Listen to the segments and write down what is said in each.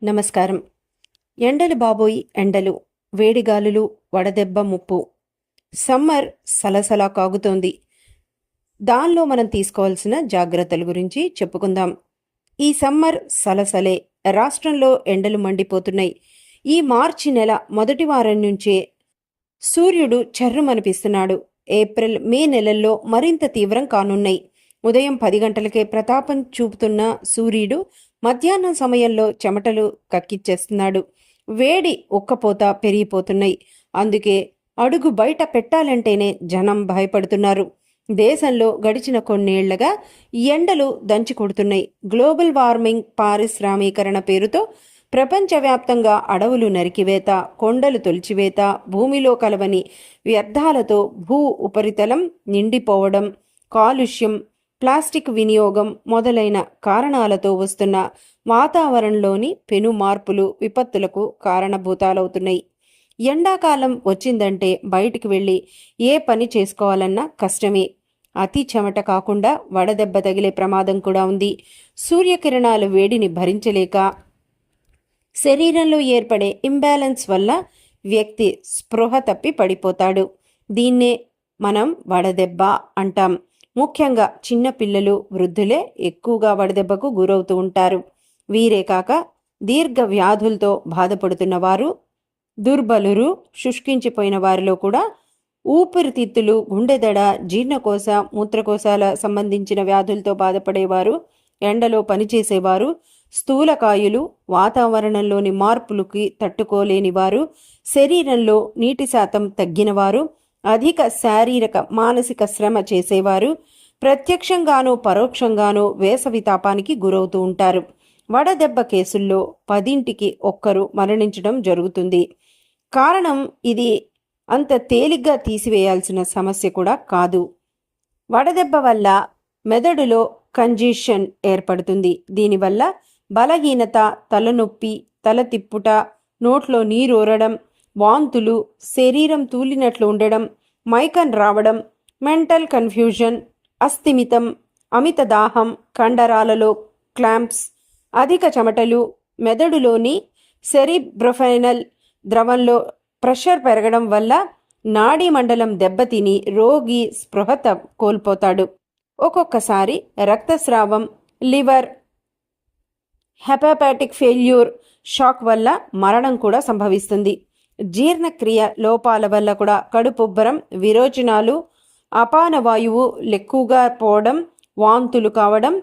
నమస్కారం. ఎండలు బాబోయ్ ఎండలు, వేడిగాలులు, వడదెబ్బ ముప్పు. సమ్మర్ సలసలా కాగుతోంది. దానిలో మనం తీసుకోవాల్సిన జాగ్రత్తల గురించి చెప్పుకుందాం. ఈ సమ్మర్ సలసలే. రాష్ట్రంలో ఎండలు మండిపోతున్నాయి. ఈ మార్చి నెల మొదటి వారం నుంచే సూర్యుడు చర్రుమనిపిస్తున్నాడు. ఏప్రిల్, మే నెలల్లో మరింత తీవ్రం కానున్నాయి. ఉదయం 10 గంటలకే ప్రతాపం చూపుతున్న సూర్యుడు మధ్యాహ్నం సమయంలో చెమటలు కక్కిచ్చేస్తున్నాడు. వేడి ఉక్కపోత పెరిగిపోతున్నాయి. అందుకే అడుగు బయట పెట్టాలంటేనే జనం భయపడుతున్నారు. దేశంలో గడిచిన కొన్నేళ్లగా ఎండలు దంచి కొడుతున్నాయి. గ్లోబల్ వార్మింగ్, పారిశ్రామీకరణ పేరుతో ప్రపంచవ్యాప్తంగా అడవులు నరికివేత, కొండలు తొలిచివేత, భూమిలో కలవని వ్యర్థాలతో భూ ఉపరితలం నిండిపోవడం, కాలుష్యం, ప్లాస్టిక్ వినియోగం మొదలైన కారణాలతో వస్తున్న వాతావరణంలోని పెను మార్పులు విపత్తులకు కారణభూతాలవుతున్నాయి. ఎండాకాలం వచ్చిందంటే బయటికి వెళ్ళి ఏ పని చేసుకోవాలన్నా కష్టమే. అతి చెమట కాకుండా వడదెబ్బ తగిలే ప్రమాదం కూడా ఉంది. సూర్యకిరణాలు వేడిని భరించలేక శరీరంలో ఏర్పడే ఇంబ్యాలెన్స్ వల్ల వ్యక్తి స్పృహ తప్పి పడిపోతాడు. దీన్నే మనం వడదెబ్బ అంటాం. ముఖ్యంగా చిన్న పిల్లలు, వృద్ధులే ఎక్కువగా వడదెబ్బకు గురవుతూ ఉంటారు. వీరే కాక దీర్ఘ వ్యాధులతో బాధపడుతున్న వారు, దుర్బలురు, శుష్కించిపోయిన వారిలో కూడా ఊపిరితిత్తులు, గుండెదడ, జీర్ణకోశ, మూత్రకోశాల సంబంధించిన వ్యాధులతో బాధపడేవారు, ఎండలో పనిచేసేవారు, స్థూలకాయులు, వాతావరణంలోని మార్పులకి తట్టుకోలేని వారు, శరీరంలో నీటి శాతం తగ్గినవారు, అధిక శారీరక మానసిక శ్రమ చేసేవారు, ప్రత్యక్షంగానో పరోక్షంగానో వేసవి తాపానికి గురవుతూ ఉంటారు. వడదెబ్బ కేసుల్లో 10ంటికి 1 మరణించడం జరుగుతుంది. కారణం ఇది అంత తేలిగ్గా తీసివేయాల్సిన సమస్య కూడా కాదు. వడదెబ్బ వల్ల మెదడులో కంజెషన్ ఏర్పడుతుంది. దీనివల్ల బలహీనత, తలనొప్పి, తల తిప్పుట, నోట్లో నీరూరడం, వాంతులు, శరీరం తూలినట్లు ఉండడం, మైకన్ రావడం, మెంటల్ కన్ఫ్యూజన్, అస్థిమితం, అమిత దాహం, కండరాలలో క్లాంప్స్, అధిక చెమటలు, మెదడులోని సెరిబ్రోఫైనల్ ద్రవంలో ప్రెషర్ పెరగడం వల్ల నాడీ మండలం దెబ్బతిని రోగి స్పృహ కోల్పోతాడు. ఒక్కొక్కసారి రక్తస్రావం, లివర్, హెపాటిక్ ఫెయిల్యూర్, షాక్ వల్ల మరణం కూడా సంభవిస్తుంది. జీర్ణక్రియ లోపాల వల్ల కూడా కడుపుబ్బరం, విరోచనాలు, అపానవాయువు ఎక్కువగా పోవడం, వాంతులు కావడం,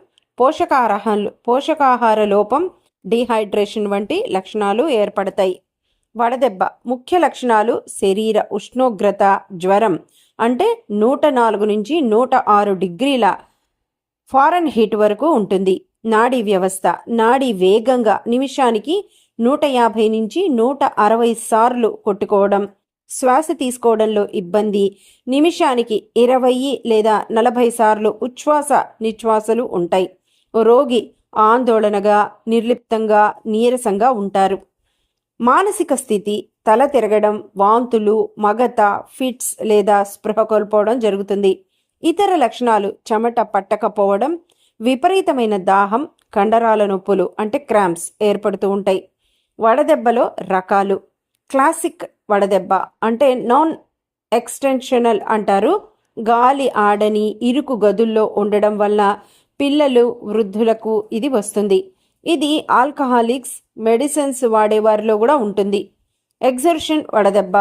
పోషకాహార లోపం, డీహైడ్రేషన్ వంటి లక్షణాలు ఏర్పడతాయి. వడదెబ్బ ముఖ్య లక్షణాలు: శరీర ఉష్ణోగ్రత జ్వరం అంటే 104 నుంచి 106 డిగ్రీల ఫారెన్హీట్ వరకు ఉంటుంది. నాడీ వ్యవస్థ: నాడీ వేగంగా నిమిషానికి 150 నుంచి 160 సార్లు కొట్టుకోవడం. శ్వాస తీసుకోవడంలో ఇబ్బంది: నిమిషానికి 20 లేదా 40 సార్లు ఉచ్ఛ్వాస నిశ్వాసలు ఉంటాయి. రోగి ఆందోళనగా, నిర్లిప్తంగా, నీరసంగా ఉంటారు. మానసిక స్థితి: తల తిరగడం, వాంతులు, మగత, ఫిట్స్ లేదా స్పృహ కోల్పోవడం జరుగుతుంది. ఇతర లక్షణాలు: చెమట పట్టకపోవడం, విపరీతమైన దాహం, కండరాల నొప్పులు అంటే క్రాంప్స్ ఏర్పడుతూ ఉంటాయి. వడదెబ్బలో రకాలు: క్లాసిక్ వడదెబ్బ అంటే నాన్ ఎక్స్టెన్షనల్ అంటారు. గాలి ఆడని ఇరుకు గదుల్లో ఉండడం వల్ల పిల్లలు, వృద్ధులకు ఇది వస్తుంది. ఇది ఆల్కహాలిక్స్, మెడిసిన్స్ వాడేవారిలో కూడా ఉంటుంది. ఎగ్జర్షన్ వడదెబ్బ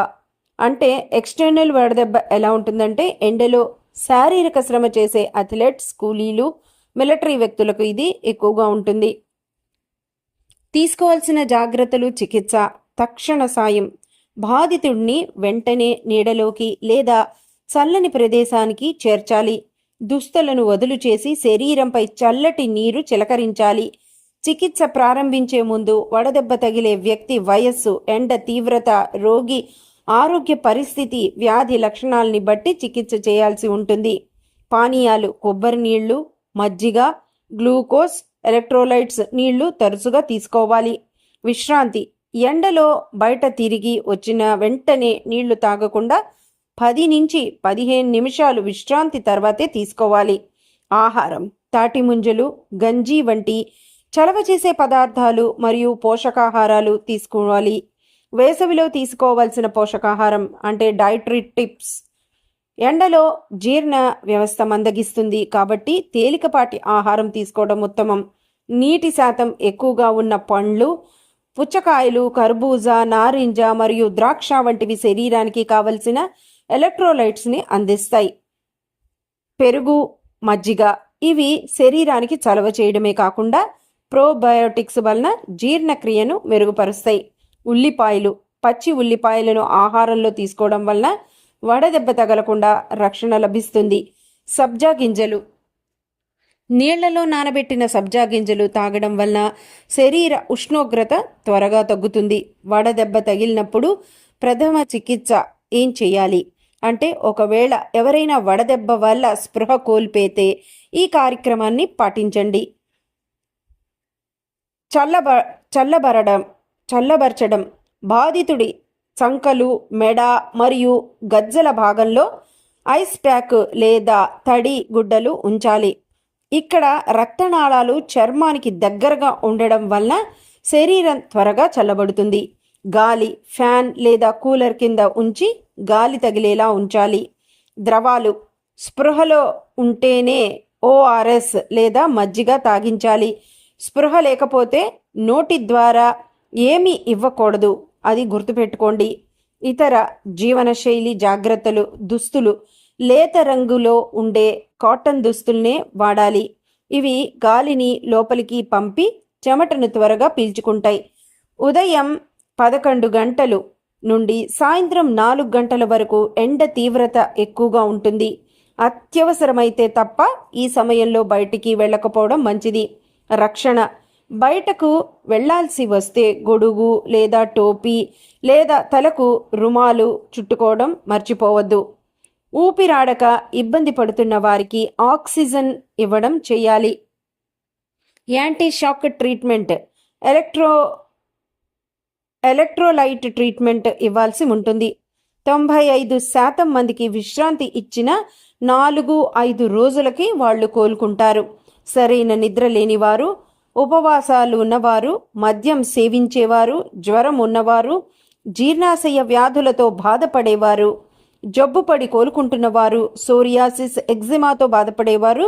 అంటే ఎక్స్టర్నల్ వడదెబ్బ ఎలా ఉంటుందంటే ఎండలో శారీరక శ్రమ చేసే అథ్లెట్స్, కూలీలు, మిలిటరీ వ్యక్తులకు ఇది ఎక్కువగా ఉంటుంది. తీసుకోవాల్సిన జాగ్రత్తలు: చికిత్స, తక్షణ సాయం, బాధితుడిని వెంటనే నీడలోకి లేదా చల్లని ప్రదేశానికి చేర్చాలి. దుస్తులను వదులు చేసి శరీరంపై చల్లటి నీరు చిలకరించాలి. చికిత్స ప్రారంభించే ముందు వడదెబ్బ తగిలే వ్యక్తి వయస్సు, ఎండ తీవ్రత, రోగి ఆరోగ్య పరిస్థితి, వ్యాధి లక్షణాలని బట్టి చికిత్స చేయాల్సి ఉంటుంది. పానీయాలు: కొబ్బరి నీళ్లు, మజ్జిగ, గ్లూకోజ్, ఎలక్ట్రోలైట్స్ నీళ్లు తరచుగా తీసుకోవాలి. విశ్రాంతి: ఎండలో బయట తిరిగి వచ్చిన వెంటనే నీళ్లు తాగకుండా 10 నుంచి 15 నిమిషాలు విశ్రాంతి తర్వాతే తీసుకోవాలి. ఆహారం: తాటి ముంజలు, గంజి వంటి చలవ చేసే పదార్థాలు మరియు పోషకాహారాలు తీసుకోవాలి. వేసవిలో తీసుకోవాల్సిన పోషకాహారం అంటే డైటరీ టిప్స్. ఎండలో జీర్ణ వ్యవస్థ మందగిస్తుంది కాబట్టి తేలికపాటి ఆహారం తీసుకోవడం ఉత్తమం. నీటి శాతం ఎక్కువగా ఉన్న పండ్లు, పుచ్చకాయలు, కర్బూజా, నారింజ మరియు ద్రాక్ష వంటివి శరీరానికి కావలసిన ఎలక్ట్రోలైట్స్ని అందిస్తాయి. పెరుగు, మజ్జిగ ఇవి శరీరానికి చలవ చేయడమే కాకుండా ప్రోబయోటిక్స్ వలన జీర్ణక్రియను మెరుగుపరుస్తాయి. ఉల్లిపాయలు, పచ్చి ఉల్లిపాయలను ఆహారంలో తీసుకోవడం వలన వడదెబ్బ తగలకుండా రక్షణ లభిస్తుంది. సబ్జా గింజలు, నీళ్లలో నానబెట్టిన సబ్జా గింజలు తాగడం వలన శరీర ఉష్ణోగ్రత త్వరగా తగ్గుతుంది. వడదెబ్బ తగిలినప్పుడు ప్రథమ చికిత్స ఏం చేయాలి అంటే, ఒకవేళ ఎవరైనా వడదెబ్బ వల్ల స్పృహ కోల్పోతే ఈ కార్యక్రమాన్ని పాటించండి. చల్లబరచడం. బాధితుడి చంకలు, మెడ మరియు గజ్జల భాగంలో ఐస్ ప్యాక్ లేదా తడి గుడ్డలు ఉంచాలి. ఇక్కడ రక్తనాళాలు చర్మానికి దగ్గరగా ఉండడం వలన శరీరం త్వరగా చల్లబడుతుంది. గాలి, ఫ్యాన్ లేదా కూలర్ కింద ఉంచి గాలి తగిలేలా ఉంచాలి. ద్రవాలు, స్పృహలో ఉంటేనే ఓఆర్ఎస్ లేదా మజ్జిగ తాగించాలి. స్పృహ లేకపోతే నోటి ద్వారా ఏమీ ఇవ్వకూడదు, అది గుర్తుపెట్టుకోండి. ఇతర జీవనశైలి జాగ్రత్తలు. దుస్తులు లేత రంగులో ఉండే కాటన్ దుస్తుల్నే వాడాలి. ఇవి గాలిని లోపలికి పంపి చెమటను త్వరగా పీల్చుకుంటాయి. ఉదయం 11 గంటలు నుండి సాయంత్రం 4 గంటల వరకు ఎండ తీవ్రత ఎక్కువగా ఉంటుంది. అత్యవసరమైతే తప్ప ఈ సమయంలో బయటికి వెళ్ళకపోవడం మంచిది. రక్షణ. బయటకు వెళ్లాల్సి వస్తే గొడుగు లేదా టోపీ లేదా తలకు రుమాలు చుట్టుకోవడం మర్చిపోవద్దు. ఊపిరాడక ఇబ్బంది పడుతున్న వారికి ఆక్సిజన్ ఇవ్వడం చేయాలి. Anti shock treatment, electrolyte treatment ఇవ్వాల్సి ఉంటుంది. 95% మందికి విశ్రాంతి ఇచ్చిన 4-5 రోజులకి వాళ్ళు కోలుకుంటారు. సరైన నిద్ర లేనివారు, ఉపవాసాలు ఉన్నవారు, మద్యం సేవించేవారు, జ్వరం ఉన్నవారు, జీర్ణాశయ వ్యాధులతో బాధపడేవారు, జబ్బుపడి కోలుకుంటున్నవారు, సోరియాసిస్, ఎగ్జిమాతో బాధపడేవారు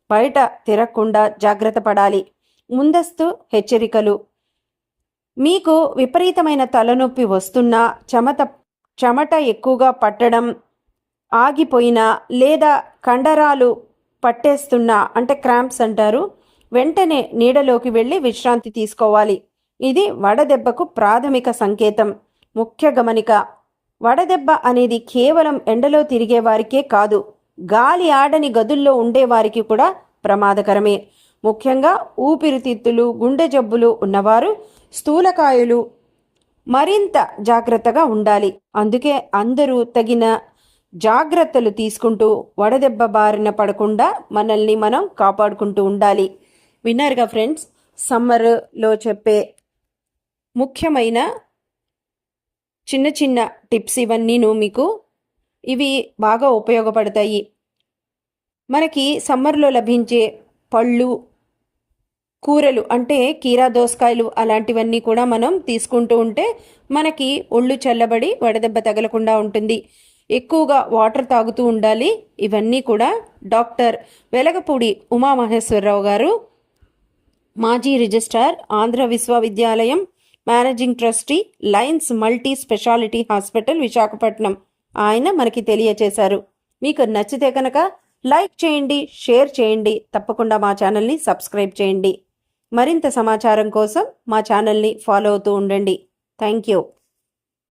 బయట తిరగకుండా జాగ్రత్త పడాలి. ముందస్తు హెచ్చరికలు. మీకు విపరీతమైన తలనొప్పి వస్తున్నా, చెమట ఎక్కువగా పట్టడం ఆగిపోయినా లేదా కండరాలు పట్టేస్తున్నా అంటే క్రాంప్స్ అంటారు, వెంటనే నీడలోకి వెళ్ళి విశ్రాంతి తీసుకోవాలి. ఇది వడదెబ్బకు ప్రాథమిక సంకేతం. ముఖ్య గమనిక: వడదెబ్బ అనేది కేవలం ఎండలో తిరిగే వారికే కాదు, గాలి ఆడని గదుల్లో ఉండేవారికి కూడా ప్రమాదకరమే. ముఖ్యంగా ఊపిరితిత్తులు, గుండె జబ్బులు ఉన్నవారు, స్థూలకాయులు మరింత జాగ్రత్తగా ఉండాలి. అందుకే అందరూ తగిన జాగ్రత్తలు తీసుకుంటూ వడదెబ్బ బారిన పడకుండా మనల్ని మనం కాపాడుకుంటూ ఉండాలి. విన్నారుగా ఫ్రెండ్స్, సమ్మర్లో చెప్పే ముఖ్యమైన చిన్న చిన్న టిప్స్ ఇవన్నీను మీకు ఇవి బాగా ఉపయోగపడతాయి. మనకి సమ్మర్లో లభించే పళ్ళు, కూరలు అంటే కీరా దోసకాయలు అలాంటివన్నీ కూడా మనం తీసుకుంటూ ఉంటే మనకి ఒళ్ళు చల్లబడి వడదెబ్బ తగలకుండా ఉంటుంది. ఎక్కువగా వాటర్ తాగుతూ ఉండాలి. ఇవన్నీ కూడా డాక్టర్ వెలగపూడి ఉమామహేశ్వరరావు గారు, మాజీ రిజిస్ట్రార్, ఆంధ్ర విశ్వవిద్యాలయం, managing trustee, Lions multi speciality hospital, Visakhapatnam, ఆయన మనకి తెలియచేశారు. మీకు నచ్చితే కనుక లైక్ చేయండి, షేర్ చేయండి, తప్పకుండా మా ఛానల్ని సబ్స్క్రైబ్ చేయండి. మరింత సమాచారం కోసం మా ఛానల్ని ఫాలో అవుతూ ఉండండి. Thank you.